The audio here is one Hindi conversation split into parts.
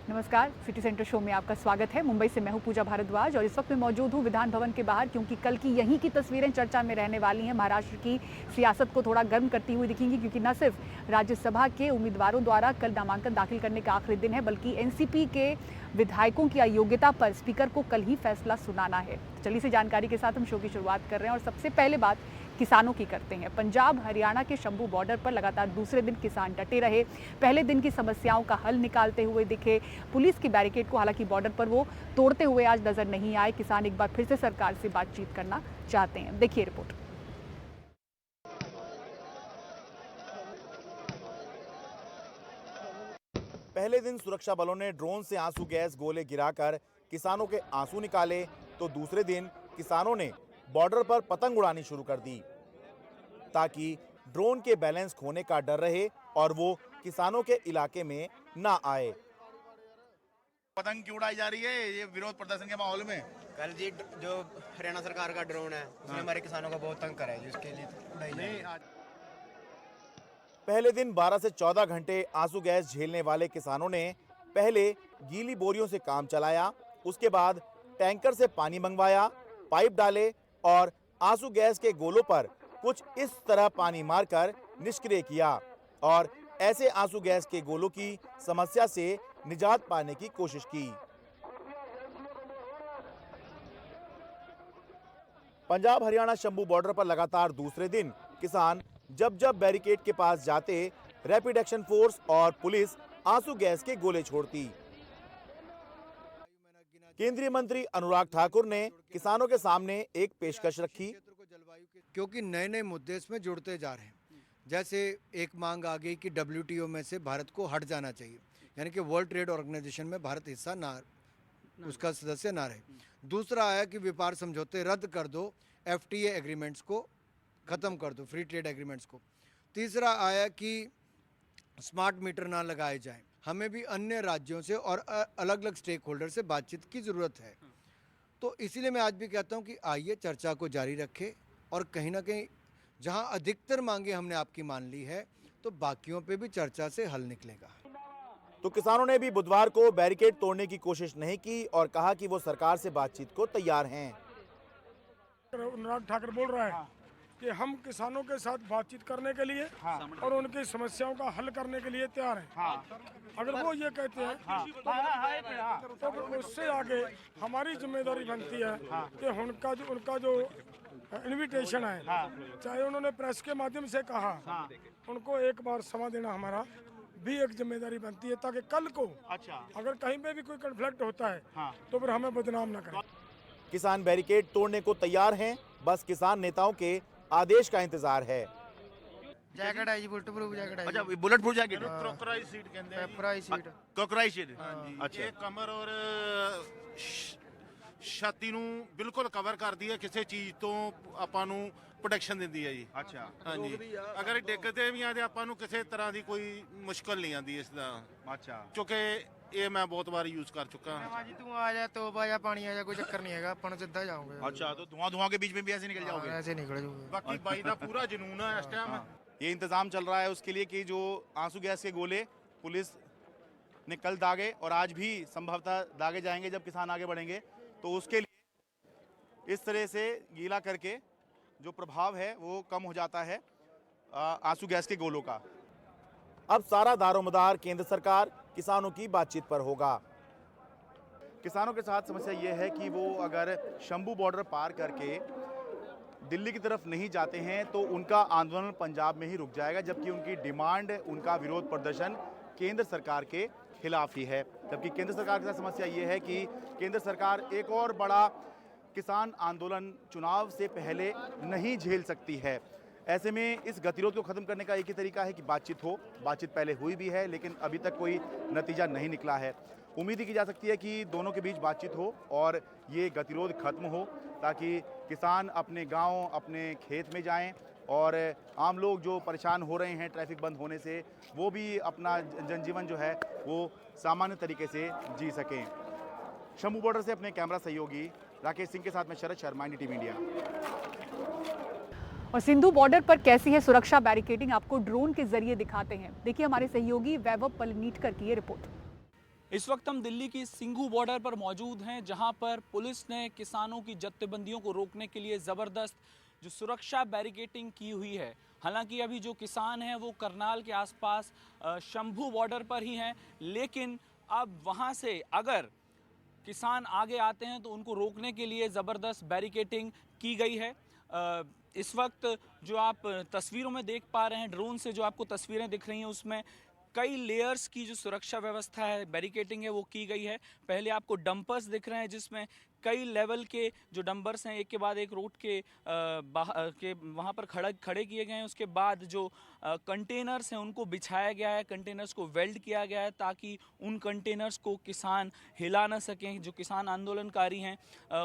नमस्कार, सिटी सेंटर शो में आपका स्वागत है। मुंबई से मैं हूं पूजा भारद्वाज और इस वक्त मैं मौजूद हूं विधान भवन के बाहर, क्योंकि कल की यहीं की तस्वीरें चर्चा में रहने वाली हैं। महाराष्ट्र की सियासत को थोड़ा गर्म करती हुई दिखेंगी, क्योंकि न सिर्फ राज्यसभा के उम्मीदवारों द्वारा कल नामांकन दाखिल करने का आखिरी दिन है, बल्कि एनसीपी के विधायकों की अयोग्यता पर स्पीकर को कल ही फैसला सुनाना है। चलिए सी जानकारी के साथ हम शो की शुरुआत कर रहे हैं और सबसे पहले बात किसानों की करते हैं। पंजाब हरियाणा के शंभू बॉर्डर पर लगातार दूसरे दिन किसान डटे रहे। पहले दिन की समस्याओं का हल निकालते हुए दिखे। पुलिस की बैरिकेड को हालांकि बॉर्डर पर वो तोड़ते हुए आज नजर नहीं आए। किसान एक बार फिर से सरकार से बातचीत करना चाहते हैं। देखिए रिपोर्ट। पहले दिन सुरक्षा बलों ने ड्रोन से आंसू गैस गोले गिराकर किसानों के आंसू निकाले, तो दूसरे दिन किसानों ने बॉर्डर पर पतंग उड़ानी शुरू कर दी, ताकि ड्रोन के बैलेंस खोने का डर रहे और वो किसानों के इलाके में ना आए। पतंग क्यों उड़ाई जा रही है ये विरोध प्रदर्शन के माहौल में? कल जी जो हरियाणा सरकार का ड्रोन है उसने हमारे किसानों का बहुत तंग करा है, जिसके लिए उड़ाई जा रही है। पहले दिन 12 से 14 घंटे आंसू गैस झेलने वाले किसानों ने पहले गीली बोरियों से काम चलाया, उसके बाद टैंकर से पानी मंगवाया, पाइप डाले और आंसू गैस के गोलों पर कुछ इस तरह पानी मारकर निष्क्रिय किया और ऐसे आंसू गैस के गोलों की समस्या से निजात पाने की कोशिश की। पंजाब हरियाणा शंभू बॉर्डर पर लगातार दूसरे दिन किसान जब बैरिकेड के पास जाते, रैपिड एक्शन फोर्स और पुलिस आंसू गैस के गोले छोड़ती। केंद्रीय मंत्री अनुराग ठाकुर ने किसानों के सामने एक पेशकश रखी, क्योंकि नए नए मुद्दे इसमें जुड़ते जा रहे हैं। जैसे एक मांग आ गई कि WTO में से भारत को हट जाना चाहिए, यानी कि वर्ल्ड ट्रेड ऑर्गेनाइजेशन में भारत हिस्सा ना, उसका सदस्य ना रहे। दूसरा आया कि व्यापार समझौते रद्द कर दो, FTA एग्रीमेंट्स को ख़त्म कर दो, फ्री ट्रेड एग्रीमेंट्स को। तीसरा आया कि स्मार्ट मीटर ना लगाए जाएं। हमें भी अन्य राज्यों से और अलग अलग स्टेक होल्डर से बातचीत की ज़रूरत है। तो इसीलिए मैं आज भी कहता हूं कि आइए चर्चा को जारी रखें और कहीं ना कहीं जहां अधिकतर मांगे हमने आपकी मान ली है, तो बाकियों पे भी चर्चा से हल निकलेगा। तो किसानों ने भी बुधवार को बैरिकेड तोड़ने की कोशिश नहीं की और कहा कि वो सरकार से बातचीत को तैयार हैं। अनुराग ठाकुर बोल रहा है कि हम किसानों के साथ बातचीत करने के लिए और उनकी समस्याओं का हल करने के लिए तैयार हैं। अगर वो ये कहते हैं तो उससे आगे हमारी जिम्मेदारी बनती है कि उनका जो इनविटेशन है, चाहे उन्होंने प्रेस के माध्यम से कहा, उनको एक बार समय देना हमारा भी एक जिम्मेदारी बनती है, ताकि कल को अगर कहीं पे भी कोई कन्फ्लिक्ट होता है तो फिर हमें बदनाम न करें। किसान बैरिकेड तोड़ने को तैयार हैं, बस किसान नेताओं के आदेश का इंतजार है। जैकेट है जी, बुलेट प्रूफ जैकेट है। अच्छा, बुलेट प्रूफ जैकेट, क्रोकोराइल शीट कहते हैं। पेपराइज शीट, क्रोकोराइल शीट। अच्छा, ਇਹ ਕਮਰ ਔਰ ਛਾਤੀ ਨੂੰ ਬਿਲਕੁਲ ਕਵਰ ਕਰਦੀ ਹੈ, ਕਿਸੇ ਚੀਜ਼ ਤੋਂ ਆਪਾਂ ਨੂੰ ਪ੍ਰੋਟੈਕਸ਼ਨ ਦਿੰਦੀ ਹੈ ਜੀ। ਅੱਛਾ, ਹਾਂਜੀ, ਅਗਰ ਡਿੱਗਦੇ ਵੀ ਆ ਤੇ ਆਪਾਂ ਨੂੰ ਕਿਸੇ ਤਰ੍ਹਾਂ ਦੀ ਕੋਈ ਮੁਸ਼ਕਲ ਨਹੀਂ ਆਉਂਦੀ ਇਸ ਦਾ। ਅੱਛਾ, ਕਿਉਂਕਿ ਇਹ ਮੈਂ ਬਹੁਤ ਵਾਰ ਯੂਜ਼ ਕਰ ਚੁੱਕਾ ਹਾਂ जी। तू आ जा, तोबा या पानी आ जा, कोई चक्कर नहीं है, अपन सीधा जाओगे। अच्छा, तो धुआं के बीच में भी ऐसे निकल जाओगे? ऐसे निकल जाओगे। बाकी भाई का पूरा जुनून है इस टाइम। ये इंतजाम चल रहा है उसके लिए कि जो आंसू गैस के गोले पुलिस ने कल दागे और आज भी संभवतः दागे जाएंगे जब किसान आगे बढ़ेंगे, तो उसके लिए इस तरह से गीला करके जो प्रभाव है वो कम हो जाता है आंसू गैस के गोलों का। अब सारा दारोमदार केंद्र सरकार किसानों की बातचीत पर होगा। किसानों के साथ समस्या ये है कि वो अगर शंभू बॉर्डर पार करके दिल्ली की तरफ नहीं जाते हैं तो उनका आंदोलन पंजाब में ही रुक जाएगा, जबकि उनकी डिमांड, उनका विरोध प्रदर्शन केंद्र सरकार के खिलाफ ही है। जबकि केंद्र सरकार के साथ समस्या ये है कि केंद्र सरकार एक और बड़ा किसान आंदोलन चुनाव से पहले नहीं झेल सकती है। ऐसे में इस गतिरोध को खत्म करने का एक ही तरीका है कि बातचीत हो। बातचीत पहले हुई भी है, लेकिन अभी तक कोई नतीजा नहीं निकला है। उम्मीद की जा सकती है कि दोनों के बीच बातचीत हो और ये गतिरोध खत्म हो, ताकि किसान अपने गांव, अपने खेत में जाएं और आम लोग जो परेशान हो रहे हैं ट्रैफिक बंद होने से, वो भी अपना जनजीवन जो है वो सामान्य तरीके से जी सकें। शंभू बॉर्डर से अपने कैमरा सहयोगी राकेश सिंह के साथ में शरद शर्मा, NDTV इंडिया। और सिंधु बॉर्डर पर कैसी है सुरक्षा बैरिकेडिंग, आपको ड्रोन के जरिए दिखाते हैं। देखिए हमारे सहयोगी वैभव पलनीटकर की ये रिपोर्ट। इस वक्त हम दिल्ली की सिंघू बॉर्डर पर मौजूद हैं, जहां पर पुलिस ने किसानों की जत्थेबंदियों को रोकने के लिए ज़बरदस्त जो सुरक्षा बैरिकेडिंग की हुई है। हालांकि अभी जो किसान हैं वो करनाल के आसपास शंभू बॉर्डर पर ही हैं, लेकिन अब वहां से अगर किसान आगे आते हैं तो उनको रोकने के लिए ज़बरदस्त बैरिकेडिंग की गई है। इस वक्त जो आप तस्वीरों में देख पा रहे हैं, ड्रोन से जो आपको तस्वीरें दिख रही हैं, उसमें कई लेयर्स की जो सुरक्षा व्यवस्था है, बैरिकेडिंग है, वो की गई है। पहले आपको डंपर्स दिख रहे हैं जिसमें कई लेवल के जो डंपर्स हैं एक के बाद एक रोड के वहाँ पर खड़े किए गए हैं। उसके बाद जो कंटेनर्स हैं उनको बिछाया गया है, कंटेनर्स को वेल्ड किया गया है ताकि उन कंटेनर्स को किसान हिला ना सकें, जो किसान आंदोलनकारी हैं।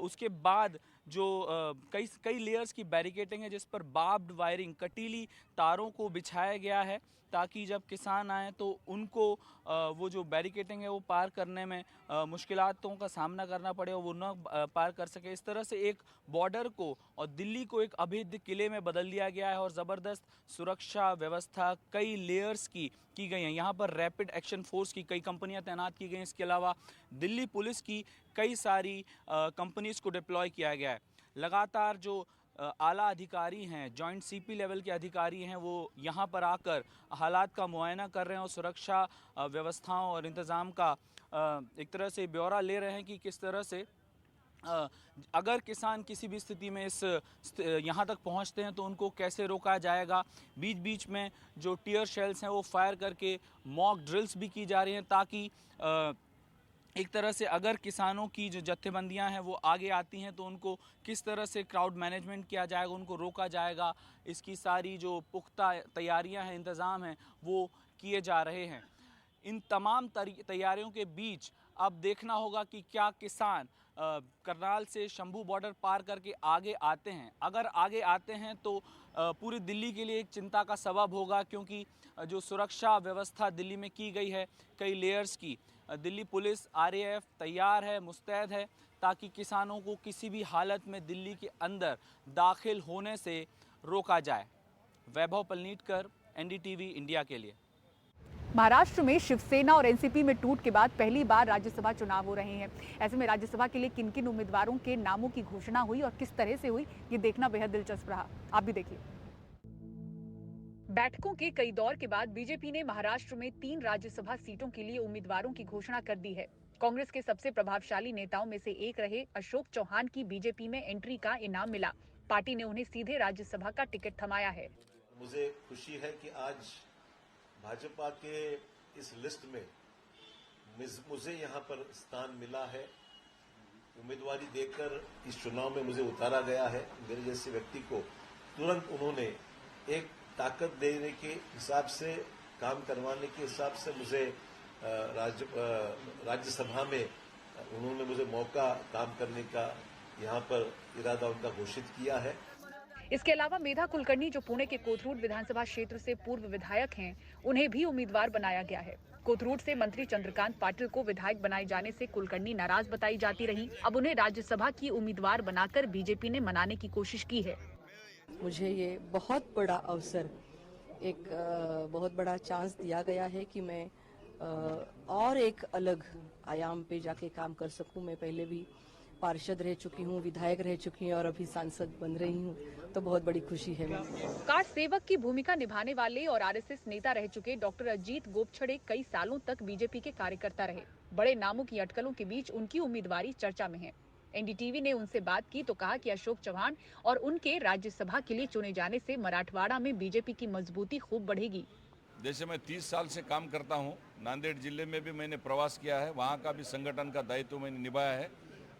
उसके बाद जो कई लेयर्स की बैरिकेडिंग है जिस पर बार्ब्ड वायरिंग, कटीली तारों को बिछाया गया है ताकि जब किसान आए तो उनको वो जो बैरिकेडिंग है वो पार करने में मुश्किलातों का सामना करना पड़े और वो न पार कर सके। इस तरह से एक बॉर्डर को और दिल्ली को एक अभेद्य किले में बदल दिया गया है और ज़बरदस्त सुरक्षा व्यवस्था कई लेयर्स की गई हैं। यहाँ पर रैपिड एक्शन फोर्स की कई कंपनियाँ तैनात की गई हैं। इसके अलावा दिल्ली पुलिस की कई सारी कंपनीज़ को डिप्लॉय किया गया है। लगातार जो आला अधिकारी हैं, जॉइंट सीपी लेवल के अधिकारी हैं, वो यहाँ पर आकर हालात का मुआयना कर रहे हैं और सुरक्षा व्यवस्थाओं और इंतज़ाम का एक तरह से ब्यौरा ले रहे हैं कि किस तरह से अगर किसान किसी भी स्थिति में यहाँ तक पहुँचते हैं तो उनको कैसे रोका जाएगा। बीच बीच में जो टीयर शेल्स हैं वो फायर करके मॉक ड्रिल्स भी की जा रही हैं ताकि एक तरह से अगर किसानों की जो जत्थेबंदियां हैं वो आगे आती हैं तो उनको किस तरह से क्राउड मैनेजमेंट किया जाएगा, उनको रोका जाएगा। इसकी सारी जो पुख्ता तैयारियां हैं, इंतज़ाम हैं, वो किए जा रहे हैं। इन तमाम तैयारियों के बीच अब देखना होगा कि क्या किसान करनाल से शंभू बॉर्डर पार करके आगे आते हैं। अगर आगे आते हैं तो पूरी दिल्ली के लिए एक चिंता का सबब होगा, क्योंकि जो सुरक्षा व्यवस्था दिल्ली में की गई है कई लेयर्स की, दिल्ली पुलिस RAF तैयार है, मुस्तैद है ताकि किसानों को किसी भी हालत में दिल्ली के अंदर दाखिल होने से रोका जाए। वैभव पलनीटकर, NDTV इंडिया के लिए। महाराष्ट्र में शिवसेना और एनसीपी में टूट के बाद पहली बार राज्यसभा चुनाव हो रहे हैं। ऐसे में राज्यसभा के लिए किन किन उम्मीदवारों के नामों की घोषणा हुई और किस तरह से हुई, ये देखना बेहद दिलचस्प रहा। आप भी देखिए। बैठकों के कई दौर के बाद बीजेपी ने महाराष्ट्र में 3 राज्यसभा सीटों के लिए उम्मीदवारों की घोषणा कर दी है। कांग्रेस के सबसे प्रभावशाली नेताओं में से एक रहे अशोक चौहान की बीजेपी में एंट्री का इनाम मिला। पार्टी ने उन्हें सीधे राज्यसभा का टिकट थमाया है। मुझे खुशी है कि आज भाजपा के इस लिस्ट में मुझे यहाँ पर स्थान मिला है। उम्मीदवारी देकर इस चुनाव में मुझे उतारा गया है। मेरे जैसे व्यक्ति को तुरंत उन्होंने एक ताकत देने के हिसाब से, काम करवाने के हिसाब से मुझे राज्यसभा में उन्होंने मुझे मौका काम करने का यहाँ पर इरादा उनका घोषित किया है। इसके अलावा मेधा कुलकर्णी, जो पुणे के कोथरूड विधानसभा क्षेत्र से पूर्व विधायक हैं, उन्हें भी उम्मीदवार बनाया गया है। कोथरूड से मंत्री चंद्रकांत पाटिल को विधायक बनाए जाने से कुलकर्णी नाराज बताई जाती रही। अब उन्हें राज्यसभा की उम्मीदवार बनाकर बीजेपी ने मनाने की कोशिश की है। मुझे ये बहुत बड़ा अवसर, एक बहुत बड़ा चांस दिया गया है कि मैं और एक अलग आयाम पे जाके काम कर सकूं। मैं पहले भी पार्षद रह चुकी हूँ, विधायक रह चुकी हूँ और अभी सांसद बन रही हूँ, तो बहुत बड़ी खुशी है। कार्ड सेवक की भूमिका निभाने वाले और RSS नेता रह चुके डॉक्टर अजीत गोपछड़े कई सालों तक बीजेपी के कार्यकर्ता रहे। बड़े नामों की अटकलों के बीच उनकी उम्मीदवारी चर्चा में है। NDTV ने उनसे बात की तो कहा कि अशोक चौहान और उनके राज्यसभा के लिए चुने जाने से मराठवाड़ा में बीजेपी की मजबूती खूब बढ़ेगी। जैसे मैं 30 साल से काम करता हूँ, नांदेड़ जिले में भी मैंने प्रवास किया है, वहाँ का भी संगठन का दायित्व मैंने निभाया है।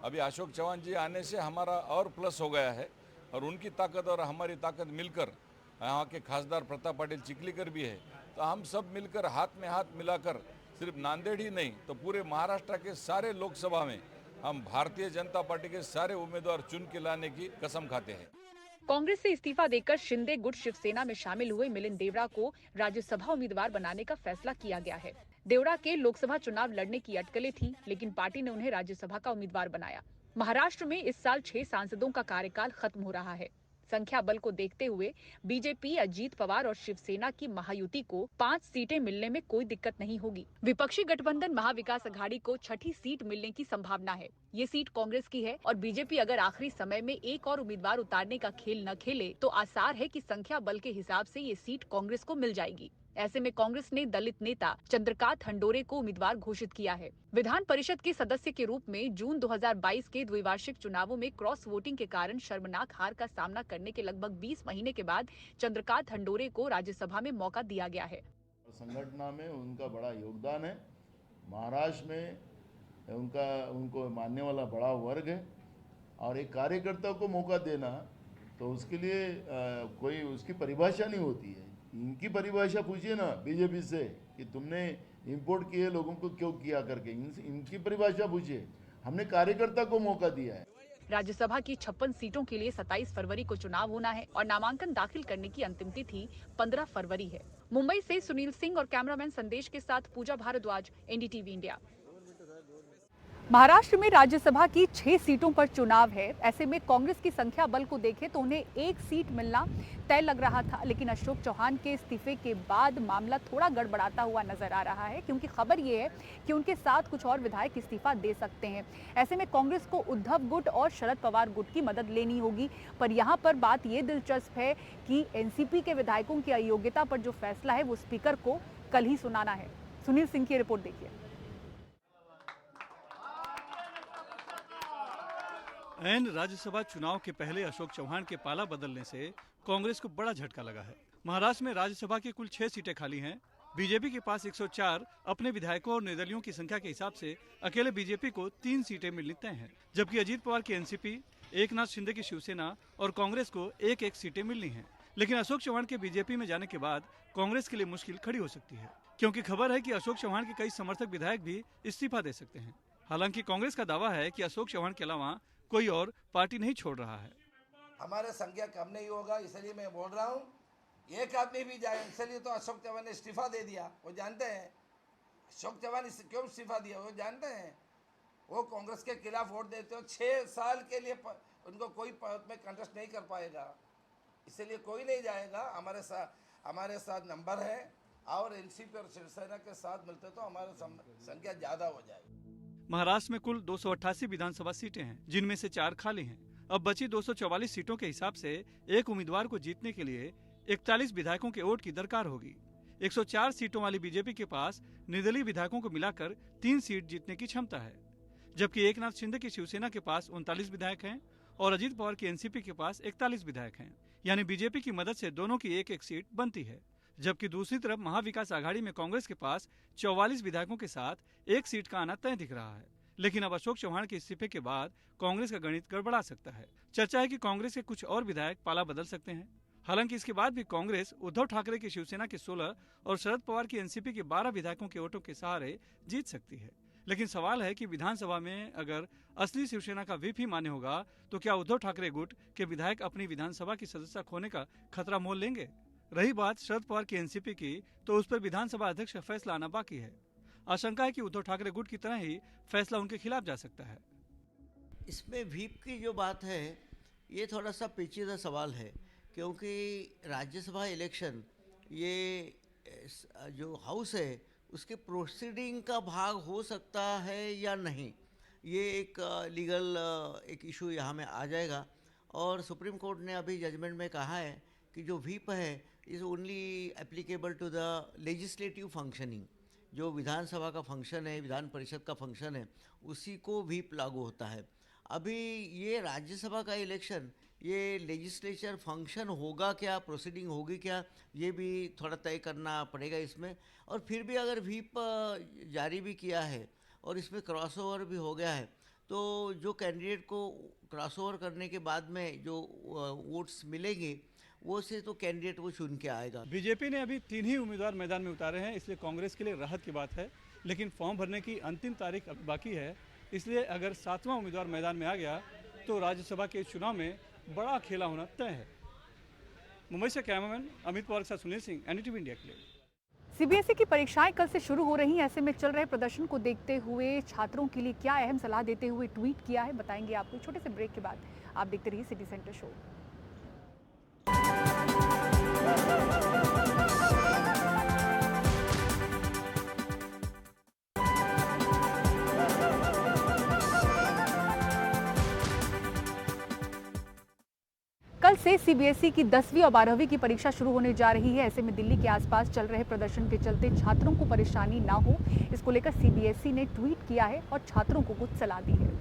अभी अशोक चौहान जी आने से हमारा और प्लस हो गया है और उनकी ताकत और हमारी ताकत मिलकर, यहाँ के खासदार प्रताप पाटिल चिखलीकर भी है, तो हम सब मिलकर हाथ में हाथ मिलाकर सिर्फ नांदेड़ ही नहीं तो पूरे महाराष्ट्र के सारे लोकसभा में हम भारतीय जनता पार्टी के सारे उम्मीदवार चुन के लाने की कसम खाते हैं। कांग्रेस से इस्तीफा देकर शिंदे गुट शिवसेना में शामिल हुए मिलिंद देवड़ा को राज्यसभा उम्मीदवार बनाने का फैसला किया गया है। देवड़ा के लोकसभा चुनाव लड़ने की अटकलें थीं, लेकिन पार्टी ने उन्हें राज्यसभा का उम्मीदवार बनाया। महाराष्ट्र में इस साल 6 सांसदों का कार्यकाल खत्म हो रहा है। संख्या बल को देखते हुए बीजेपी, अजीत पवार और शिवसेना की महायुति को 5 सीटें मिलने में कोई दिक्कत नहीं होगी। विपक्षी गठबंधन महाविकास अघाड़ी को 6ठी सीट मिलने की संभावना है। ये सीट कांग्रेस की है और बीजेपी अगर आखिरी समय में एक और उम्मीदवार उतारने का खेल न खेले तो आसार है कि संख्या बल के हिसाब से ये सीट कांग्रेस को मिल जाएगी। ऐसे में कांग्रेस ने दलित नेता चंद्रकांत हंडोरे को उम्मीदवार घोषित किया है। विधान परिषद के सदस्य के रूप में जून 2022 के द्विवार्षिक चुनावों में क्रॉस वोटिंग के कारण शर्मनाक हार का सामना करने के लगभग 20 महीने के बाद चंद्रकांत हंडोरे को राज्यसभा में मौका दिया गया है। संगठन में उनका बड़ा योगदान है। महाराष्ट्र में उनको मानने वाला बड़ा वर्ग है और एक कार्यकर्ता को मौका देना तो उसके लिए कोई उसकी परिभाषा नहीं होती है। इनकी परिभाषा पूछिए ना बीजेपी से कि तुमने इंपोर्ट किए लोगों को क्यों किया करके, इनकी परिभाषा पूछिए। हमने कार्यकर्ता को मौका दिया है। राज्यसभा की 56 सीटों के लिए 27 फरवरी को चुनाव होना है और नामांकन दाखिल करने की अंतिम तिथि 15 फरवरी है। मुंबई से सुनील सिंह और कैमरामैन संदेश के साथ पूजा भारद्वाज, एनडीटीवी इंडिया। महाराष्ट्र में राज्यसभा की 6 सीटों पर चुनाव है। ऐसे में कांग्रेस की संख्या बल को देखें तो उन्हें एक सीट मिलना तय लग रहा था, लेकिन अशोक चौहान के इस्तीफे के बाद मामला थोड़ा गड़बड़ाता हुआ नजर आ रहा है, क्योंकि खबर ये है कि उनके साथ कुछ और विधायक इस्तीफा दे सकते हैं। ऐसे में कांग्रेस को उद्धव गुट और शरद पवार गुट की मदद लेनी होगी। पर यहाँ पर बात ये दिलचस्प है कि एनसीपी के विधायकों की अयोग्यता पर जो फैसला है वो स्पीकर को कल ही सुनाना है। सुनील सिंह की रिपोर्ट देखिए। एन राज्यसभा चुनाव के पहले अशोक चौहान के पाला बदलने से कांग्रेस को बड़ा झटका लगा है। महाराष्ट्र में राज्यसभा की कुल 6 सीटें खाली हैं। बीजेपी के पास 104 अपने विधायकों और निर्दलियों की संख्या के हिसाब से अकेले बीजेपी को 3 सीटें मिलनी तय हैं, जबकि अजीत पवार की एनसीपी, एकनाथ शिंदे की शिवसेना और कांग्रेस को एक एक सीटें मिलनी हैं। लेकिन अशोक चौहान के बीजेपी में जाने के बाद कांग्रेस के लिए मुश्किल खड़ी हो सकती है, क्योंकि खबर है कि अशोक चौहान के कई समर्थक विधायक भी इस्तीफा दे सकते हैं। हालांकि कांग्रेस का दावा है कि अशोक चौहान के अलावा कोई और पार्टी नहीं छोड़ रहा है। हमारा संख्या कम नहीं होगा, इसलिए मैं बोल रहा हूँ एक आदमी भी जाए, इसलिए तो अशोक चौहान ने इस्तीफा दे दिया। वो जानते हैं अशोक चौहान क्यों इस्तीफा दिया, वो जानते हैं। वो कांग्रेस के खिलाफ वोट देते हो, 6 साल के लिए उनको कोई पद में कंटेस्ट नहीं कर पाएगा, इसलिए कोई नहीं जाएगा। हमारे साथ नंबर है और एनसीपी और शिवसेना के साथ मिलते तो हमारी संख्या ज्यादा हो जाएगी। महाराष्ट्र में कुल 288 विधानसभा सीटें हैं, जिनमें से 4 खाली हैं। अब बची 244 सीटों के हिसाब से एक उम्मीदवार को जीतने के लिए 41 विधायकों के वोट की दरकार होगी। 104 सीटों वाली बीजेपी के पास निर्दलीय विधायकों को मिलाकर 3 सीट जीतने की क्षमता है, जबकि एकनाथ शिंदे की शिवसेना के पास 39 विधायक हैं और अजीत पवार की एनसीपी के पास 41 विधायक हैं। यानी बीजेपी की मदद से दोनों की एक एक सीट बनती है। जबकि दूसरी तरफ महाविकास आघाड़ी में कांग्रेस के पास 44 विधायकों के साथ एक सीट का आना तय दिख रहा है। लेकिन अब अशोक चौहान के इस्तीफे के बाद कांग्रेस का गणित गड़बड़ा सकता है। चर्चा है कि कांग्रेस के कुछ और विधायक पाला बदल सकते हैं। हालांकि इसके बाद भी कांग्रेस उद्धव ठाकरे की शिवसेना के 16 और शरद पवार की एनसीपी के 12 विधायकों के वोटों के सहारे जीत सकती है। लेकिन सवाल है कि विधानसभा में अगर असली शिवसेना का व्हिप ही मान्य होगा तो क्या उद्धव ठाकरे गुट के विधायक अपनी विधानसभा की सदस्यता खोने का खतरा मोल लेंगे? रही बात शरद पवार की एनसीपी की, तो उस पर विधानसभा अध्यक्ष का फैसला आना बाकी है। आशंका है कि उद्धव ठाकरे गुट की तरह ही फैसला उनके खिलाफ जा सकता है। इसमें व्हीप की जो बात है ये थोड़ा सा पेचीदा सवाल है, क्योंकि राज्यसभा इलेक्शन ये जो हाउस है उसके प्रोसीडिंग का भाग हो सकता है या नहीं, ये एक लीगल एक इशू यहाँ में आ जाएगा। और सुप्रीम कोर्ट ने अभी जजमेंट में कहा है कि जो व्हीप है is only applicable to the legislative functioning. जो विधानसभा का फंक्शन है, विधान परिषद का फंक्शन है, उसी को व्हीप लागू होता है। अभी ये राज्यसभा का इलेक्शन ये लेजिस्लेचर फंक्शन होगा क्या, प्रोसीडिंग होगी क्या, ये भी थोड़ा तय करना पड़ेगा इसमें। और फिर भी अगर व्हीप जारी भी किया है और इसमें क्रॉसओवर भी हो गया है, तो जो कैंडिडेट को क्रॉसओवर करने के बाद में जो वोट्स मिलेंगे वो से तो कैंडिडेट वो चुन के आएगा। बीजेपी ने अभी 3 ही उम्मीदवार मैदान में उतारे हैं, इसलिए कांग्रेस के लिए राहत की बात है। लेकिन फॉर्म भरने की अंतिम तारीख अब बाकी है, इसलिए अगर 7वां उम्मीदवार मैदान में आ गया तो राज्यसभा के चुनाव में बड़ा खेला होना तय है। मुंबई से कैमरामैन अमित पवार के साथ सुनील सिंह, एनडीटीवी इंडिया के लिए। सीबीएसई की परीक्षाएं कल से शुरू हो रही हैं। ऐसे में चल रहे प्रदर्शन को देखते हुए छात्रों के लिए क्या अहम सलाह देते हुए ट्वीट किया है, बताएंगे आपको छोटे से ब्रेक के बाद। आप देखते रहिए सिटी सेंटर शो। कल से सीबीएसई की 10वीं और 12वीं की परीक्षा शुरू होने जा रही है। ऐसे में दिल्ली के आसपास चल रहे प्रदर्शन के चलते छात्रों को परेशानी ना हो, इसको लेकर सीबीएसई ने ट्वीट किया है और छात्रों को कुछ सलाह दी है।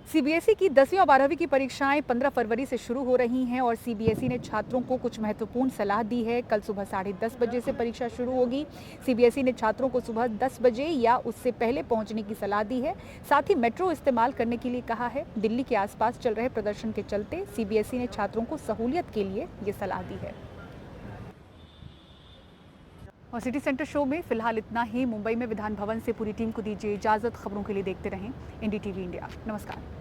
सीबीएसई की 10वीं और 12वीं की परीक्षाएं 15 फरवरी से शुरू हो रही हैं और सीबीएसई ने छात्रों को कुछ महत्वपूर्ण सलाह दी है। कल सुबह 10:30 बजे से परीक्षा शुरू होगी। सीबीएसई ने छात्रों को सुबह 10 बजे या उससे पहले पहुंचने की सलाह दी है। साथ ही मेट्रो इस्तेमाल करने के लिए कहा है। दिल्ली के आसपास चल रहे प्रदर्शन के चलते सीबीएसई ने छात्रों को सहूलियत के लिए ये सलाह दी है। और सिटी सेंटर शो में फिलहाल इतना ही। मुंबई में विधान भवन से पूरी टीम को दीजिए इजाजत। खबरों के लिए देखते रहें NDTV इंडिया। नमस्कार।